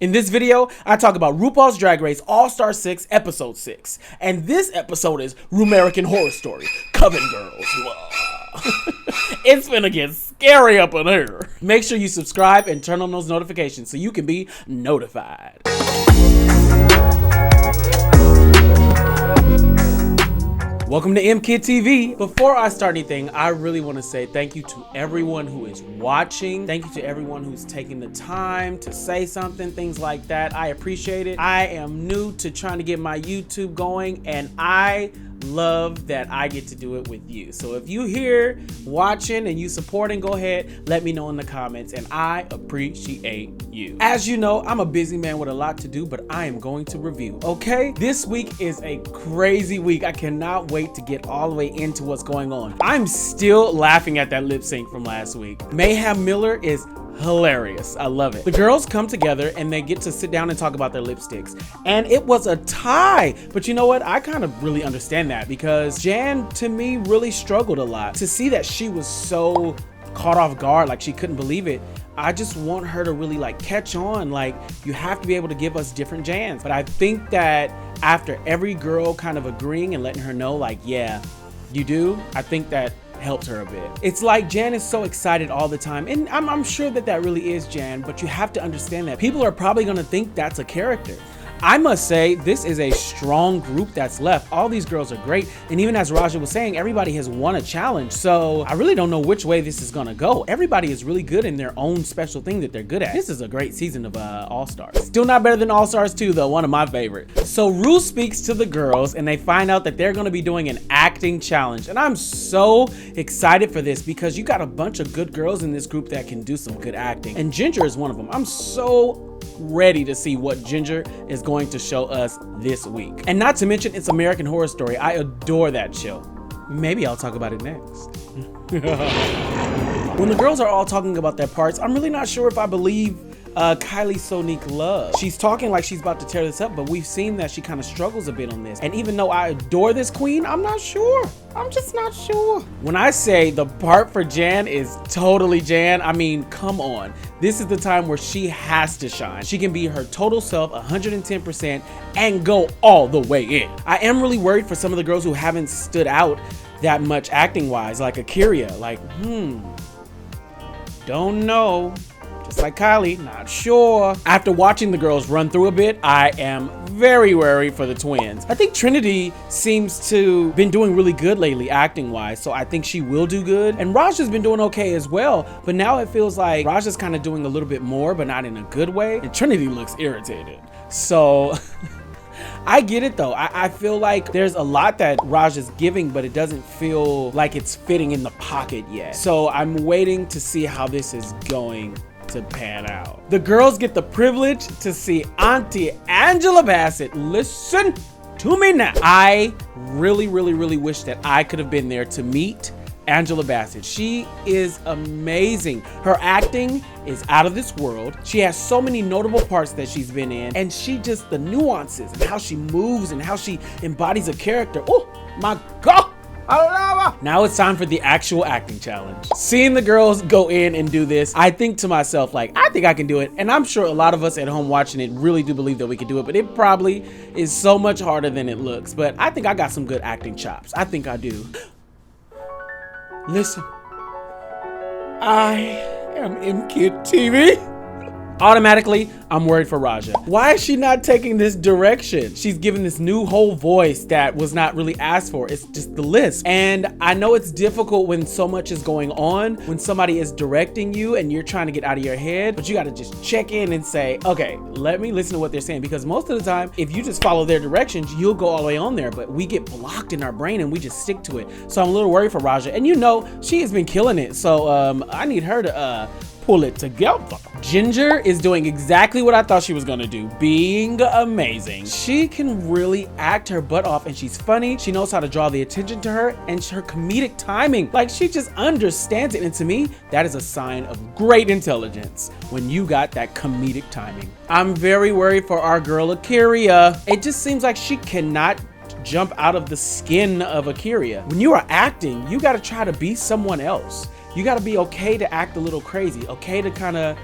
In this video, I talk about RuPaul's Drag Race All-Star 6, Episode 6. And this episode is RuMerican Horror Story, Coven Girls. It's finna get scary up in here. Make sure you subscribe and turn on those notifications so you can be notified. Welcome to MKid TV. Before I start anything, I really want to say thank you to everyone who is watching. Thank you to everyone who's taking the time to say something, things like that. I appreciate it. I am new to trying to get my YouTube going, and I love that I get to do it with you. So if you here watching and you supporting, go ahead, let me know in the comments, and I appreciate you. As you know, I'm a busy man with a lot to do, but I am going to review, okay? This week is a crazy week. I cannot wait to get all the way into what's going on. I'm still laughing at that lip sync from last week. Mayhem Miller is hilarious. I love it. The girls come together and they get to sit down and talk about their lipsticks, and it was a tie. But you know what? I kind of really understand that because Jan, to me, really struggled a lot. To see that she was so caught off guard, like she couldn't believe it, I just want her to really like catch on. Like, you have to be able to give us different Jans. But I think that after every girl kind of agreeing and letting her know, like, yeah, you do, I think that helped her a bit. It's like Jan is so excited all the time, and I'm sure that that really is Jan, but you have to understand that people are probably gonna think that's a character. I must say, this is a strong group that's left. All these girls are great, and even as Raja was saying, everybody has won a challenge, so I really don't know which way this is gonna go. Everybody is really good in their own special thing that they're good at. This is a great season of All-Stars. Still not better than All-Stars 2 though, one of my favorites. So Ru speaks to the girls, and they find out that they're gonna be doing an acting challenge, and I'm so excited for this because you got a bunch of good girls in this group that can do some good acting, and Ginger is one of them. I'm so ready to see what Ginger is going to show us this week. And not to mention, it's American Horror Story. I adore that show. Maybe I'll talk about it next. When the girls are all talking about their parts, I'm really not sure if I believe Kylie Sonique Love. She's talking like she's about to tear this up, but we've seen that she kind of struggles a bit on this. And even though I adore this queen, I'm not sure. I'm just not sure. When I say the part for Jan is totally Jan, I mean, come on. This is the time where she has to shine. She can be her total self, 110%, and go all the way in. I am really worried for some of the girls who haven't stood out that much acting wise, like Akiria. Like, don't know. Just like Kylie, not sure. After watching the girls run through a bit, I am very wary for the twins. I think Trinity seems to been doing really good lately acting wise, so I think she will do good. And Raja's been doing okay as well, but now it feels like Raja's kind of doing a little bit more, but not in a good way. And Trinity looks irritated. So I get it though. I feel like there's a lot that Raj is giving, but it doesn't feel like it's fitting in the pocket yet. So I'm waiting to see how this is going to pan out. The girls get the privilege to see Auntie Angela Bassett. Listen to me now. I really wish that I could have been there to meet Angela Bassett. She is amazing. Her acting is out of this world. She has so many notable parts that she's been in, and she just, the nuances and how she moves and how she embodies a character. Oh my God. Now it's time for the actual acting challenge. Seeing the girls go in and do this, I think to myself, like, I think I can do it. And I'm sure a lot of us at home watching it really do believe that we can do it, but it probably is so much harder than it looks. But I think I got some good acting chops. I think I do. Listen, I am MKid TV. Automatically, I'm worried for Raja. Why is she not taking this direction? She's given this new whole voice that was not really asked for. It's just the list. And I know it's difficult when so much is going on, when somebody is directing you and you're trying to get out of your head, but you gotta just check in and say, okay, let me listen to what they're saying. Because most of the time, if you just follow their directions, you'll go all the way on there, but we get blocked in our brain and we just stick to it. So I'm a little worried for Raja. And you know, she has been killing it. So I need her to pull it together. Ginger is doing exactly what I thought she was gonna do, being amazing. She can really act her butt off, and she's funny. She knows how to draw the attention to her, and her comedic timing, like, she just understands it. And to me, that is a sign of great intelligence when you got that comedic timing. I'm very worried for our girl Akiria. It just seems like she cannot jump out of the skin of Akiria. When you are acting, you gotta try to be someone else. You gotta be okay to act a little crazy, okay to kind of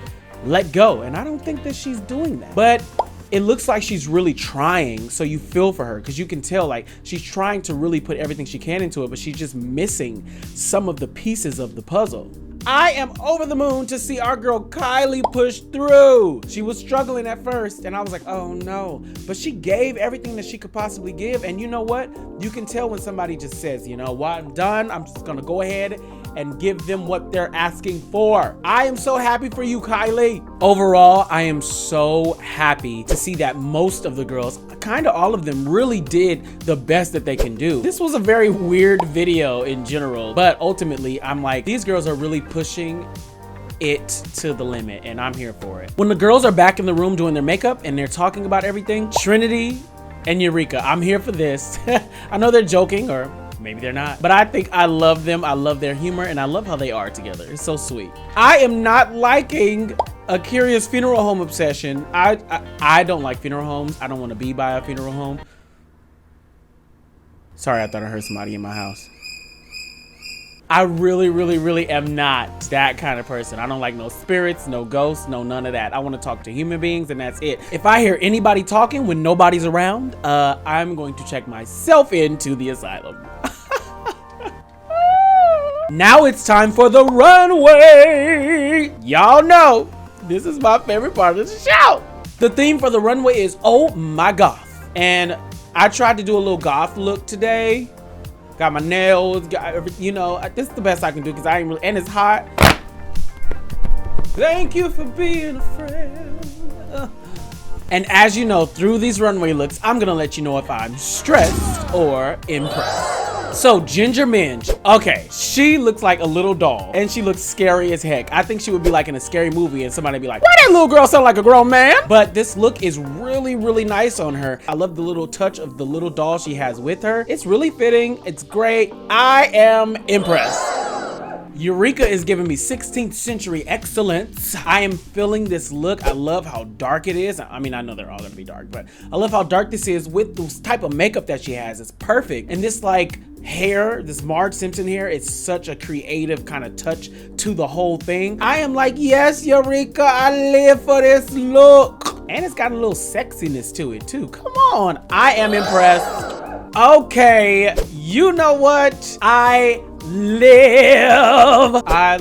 let go. And I don't think that she's doing that. But it looks like she's really trying, so you feel for her because you can tell like she's trying to really put everything she can into it, but she's just missing some of the pieces of the puzzle. I am over the moon to see our girl Kylie push through. She was struggling at first and I was like, oh no, but she gave everything that she could possibly give. And you know what? You can tell when somebody just says, you know what, I'm done. I'm just gonna go ahead and give them what they're asking for. I am so happy for you, Kylie. Overall, I am so happy to see that most of the girls, kind of all of them, really did the best that they can do. This was a very weird video in general, but ultimately I'm like, these girls are really pushing it to the limit and I'm here for it. When the girls are back in the room doing their makeup and they're talking about everything, Trinity and Eureka, I'm here for this. I know they're joking, or maybe they're not, but I think I love them. I love their humor and I love how they are together. It's so sweet. I am not liking Akira's funeral home obsession. I don't like funeral homes. I don't want to be by a funeral home. Sorry, I thought I heard somebody in my house. I really am not that kind of person. I don't like no spirits, no ghosts, no none of that. I want to talk to human beings and that's it. If I hear anybody talking when nobody's around, I'm going to check myself into the asylum. Now it's time for the runway. Y'all know this is my favorite part of the show. The theme for the runway is oh my goth. And I tried to do a little goth look today. Got my nails, got everything, you know, this is the best I can do because I ain't really, and it's hot. Thank you for being a friend. And as you know, through these runway looks, I'm gonna let you know if I'm stressed or impressed. So Ginger Minge, okay, she looks like a little doll and she looks scary as heck. I think she would be like in a scary movie and somebody would be like, why that little girl sound like a grown man? But this look is really nice on her. I love the little touch of the little doll she has with her. It's really fitting, it's great. I am impressed. Eureka is giving me 16th century excellence. I am feeling this look. I love how dark it is. I mean, I know they're all gonna be dark, but I love how dark this is with this type of makeup that she has. It's perfect. And this like hair, this Marge Simpson hair, it's such a creative kind of touch to the whole thing. I am like, yes, Eureka, I live for this look. And it's got a little sexiness to it too. Come on, I am impressed. Okay, you know what? I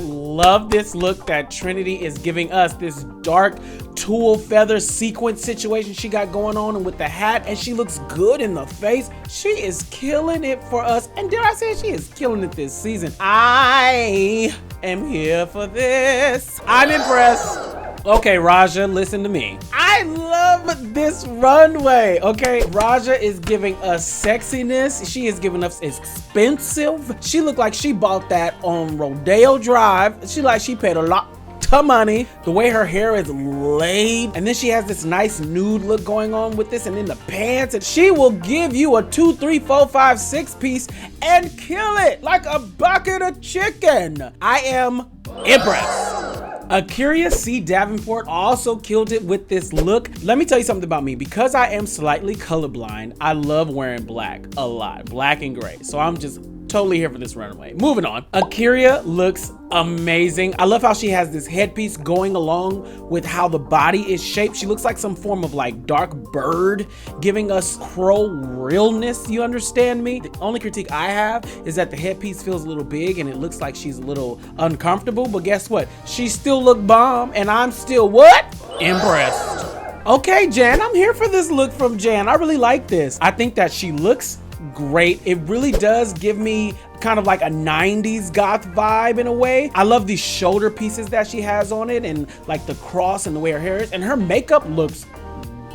love this look that Trinity is giving us, this dark tulle feather sequin situation she got going on, and with the hat, and she looks good in the face. She is killing it for us, and dare I say she is killing it this season. I am here for this. I'm impressed. Okay, Raja, listen to me. I love this runway, okay? Raja is giving us sexiness. She is giving us expensive. She looked like she bought that on Rodeo Drive. She paid a lot of money. The way her hair is laid, and then she has this nice nude look going on with this, and in the pants, and she will give you a 2, 3, 4, 5, 6 piece and kill it like a bucket of chicken. I am impressed. Akira C. Davenport also killed it with this look. Let me tell you something about me. Because I am slightly colorblind, I love wearing black a lot, black and gray. So I'm just totally here for this runway. Moving on. Akira looks amazing. I love how she has this headpiece going along with how the body is shaped. She looks like some form of like dark bird, giving us crow realness. You understand me? The only critique I have is that the headpiece feels a little big and it looks like she's a little uncomfortable, but guess what? She still look bomb and I'm still what? Impressed. Okay, Jan, I'm here for this look from Jan. I really like this. I think that she looks great. It really does give me kind of like a 90s goth vibe in a way. I love these shoulder pieces that she has on it and like the cross and the way her hair is, and her makeup looks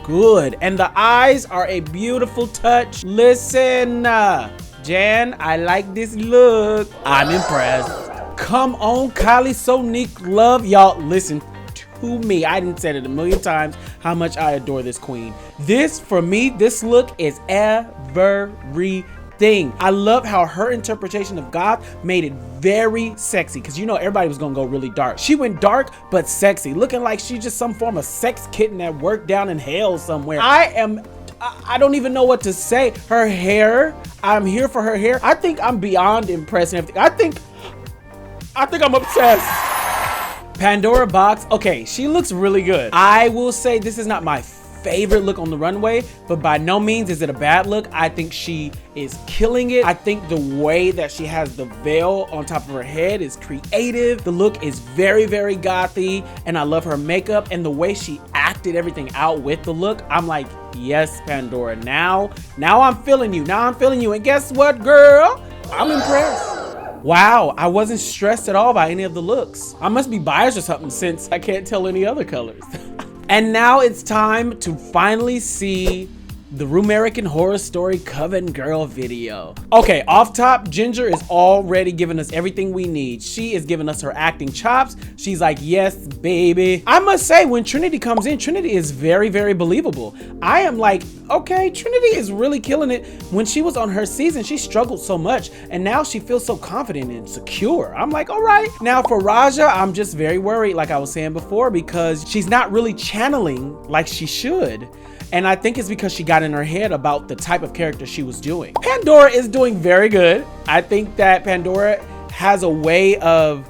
good, and the eyes are a beautiful touch. Listen, Jan, I like this look. I'm impressed. Come on, Kylie Sonique love. Y'all listen to me. I didn't said it a million times how much I adore this queen. This, for me, this look is everything. I love how her interpretation of goth made it very sexy, because you know everybody was gonna go really dark. She went dark but sexy, looking like she's just some form of sex kitten that worked down in hell somewhere. I don't even know what to say. Her hair, I'm here for her hair. I think I'm beyond impressed and everything. I think I'm obsessed. Pandora Box. Okay, she looks really good. I will say this is not my favorite look on the runway, but by no means is it a bad look. I think she is killing it. I think the way that she has the veil on top of her head is creative. The look is very, very gothy, and I love her makeup and the way she acted everything out with the look. I'm like, yes, Pandora, now I'm feeling you. Now I'm feeling you. And guess what, girl? I'm impressed. Wow, I wasn't stressed at all by any of the looks. I must be biased or something since I can't tell any other colors. And now it's time to finally see the RuMerican Horror Story Coven Girl video. Okay, off top, Ginger is already giving us everything we need. She is giving us her acting chops. She's like, yes, baby. I must say, when Trinity comes in, Trinity is very, very believable. I am like, okay, Trinity is really killing it. When she was on her season, she struggled so much, and now she feels so confident and secure. I'm like, all right. Now for Raja, I'm just very worried, like I was saying before, because she's not really channeling like she should. And I think it's because she got in her head about the type of character she was doing. Pandora is doing very good. I think that Pandora has a way of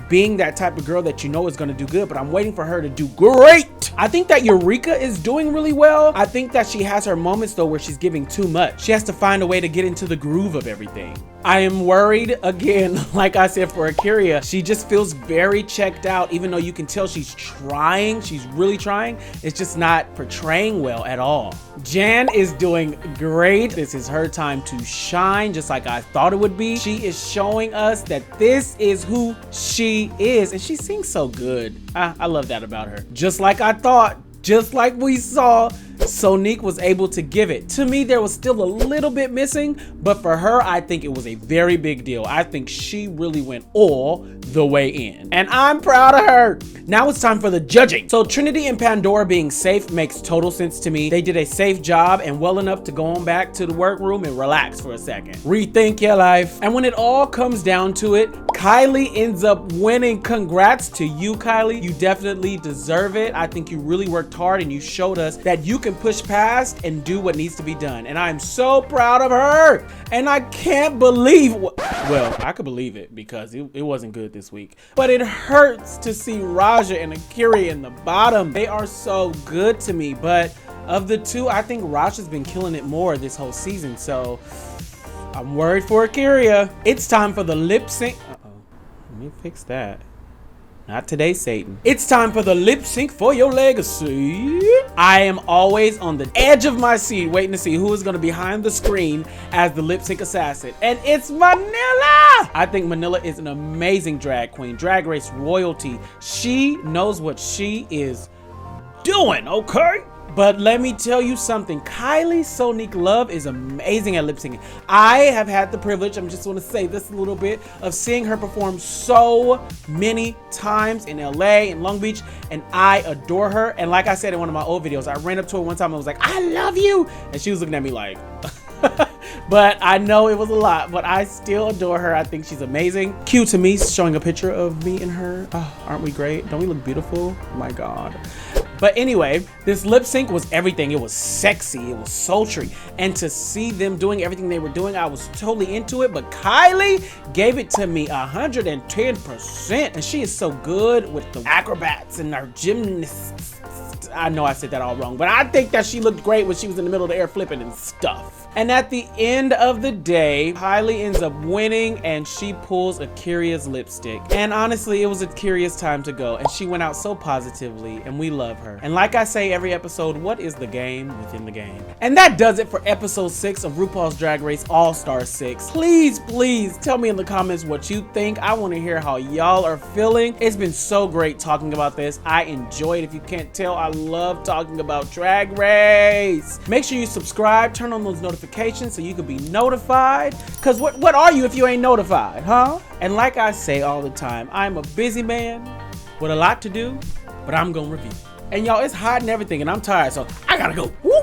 being that type of girl that you know is going to do good, but I'm waiting for her to do great. I think that Eureka is doing really well. I think that she has her moments though where she's giving too much. She has to find a way to get into the groove of everything. I am worried again, like I said for Akira, she just feels very checked out, even though you can tell she's trying, she's really trying. It's just not portraying well at all. Jan is doing great. This is her time to shine, just like I thought it would be. She is showing us that this is who she is, and she sings so good. I love that about her. Just like I thought, just like we saw, Sonique was able to give it. To me, there was still a little bit missing, but for her, I think it was a very big deal. I think she really went all the way in, and I'm proud of her. Now it's time for the judging. So Trinity and Pandora being safe makes total sense to me. They did a safe job and well enough to go on back to the workroom and relax for a second. Rethink your life. And when it all comes down to it, Kylie ends up winning. Congrats to you, Kylie. You definitely deserve it. I think you really worked hard and you showed us that you can push past and do what needs to be done. And I'm so proud of her. And I can't believe, well, I could believe it because it wasn't good this week. But it hurts to see Raja and Akira in the bottom. They are so good to me. But of the two, I think Raja's been killing it more this whole season. So I'm worried for Akira. It's time for the lip sync. Let me fix that. Not today, Satan. It's time for the lip sync for your legacy. I am always on the edge of my seat waiting to see who is going to be behind the screen as the lip sync assassin. And it's Manila. I think Manila is an amazing drag queen, drag race royalty. She knows what she is doing, okay? But let me tell you something, Kylie Sonique Love is amazing at lip syncing. I have had the privilege, I'm just want to say this a little bit, of seeing her perform so many times in LA and Long Beach, and I adore her. And like I said in one of my old videos, I ran up to her one time and was like, I love you. And she was looking at me like, but I know it was a lot, but I still adore her. I think she's amazing. Cue to me showing a picture of me and her. Oh, aren't we great? Don't we look beautiful? Oh my God. But anyway, this lip sync was everything. It was sexy, it was sultry. And to see them doing everything they were doing, I was totally into it. But Kylie gave it to me 110%. And she is so good with the acrobats and our gymnasts. I know I said that all wrong, but I think that she looked great when she was in the middle of the air flipping and stuff. And at the end of the day, Kylie ends up winning and she pulls Akira's lipstick. And honestly, it was Akira's time to go and she went out so positively and we love her. And like I say every episode, what is the game within the game? And that does it for episode 6 of RuPaul's Drag Race All-Star 6. Please, please tell me in the comments what you think. I want to hear how y'all are feeling. It's been so great talking about this. I enjoy it. If you can't tell, I love talking about Drag Race. Make sure you subscribe, turn on those notifications so you can be notified. Cause what are you if you ain't notified, huh? And like I say all the time, I'm a busy man with a lot to do, but I'm gonna review. And y'all, it's hot and everything and I'm tired, so I gotta go. Woo!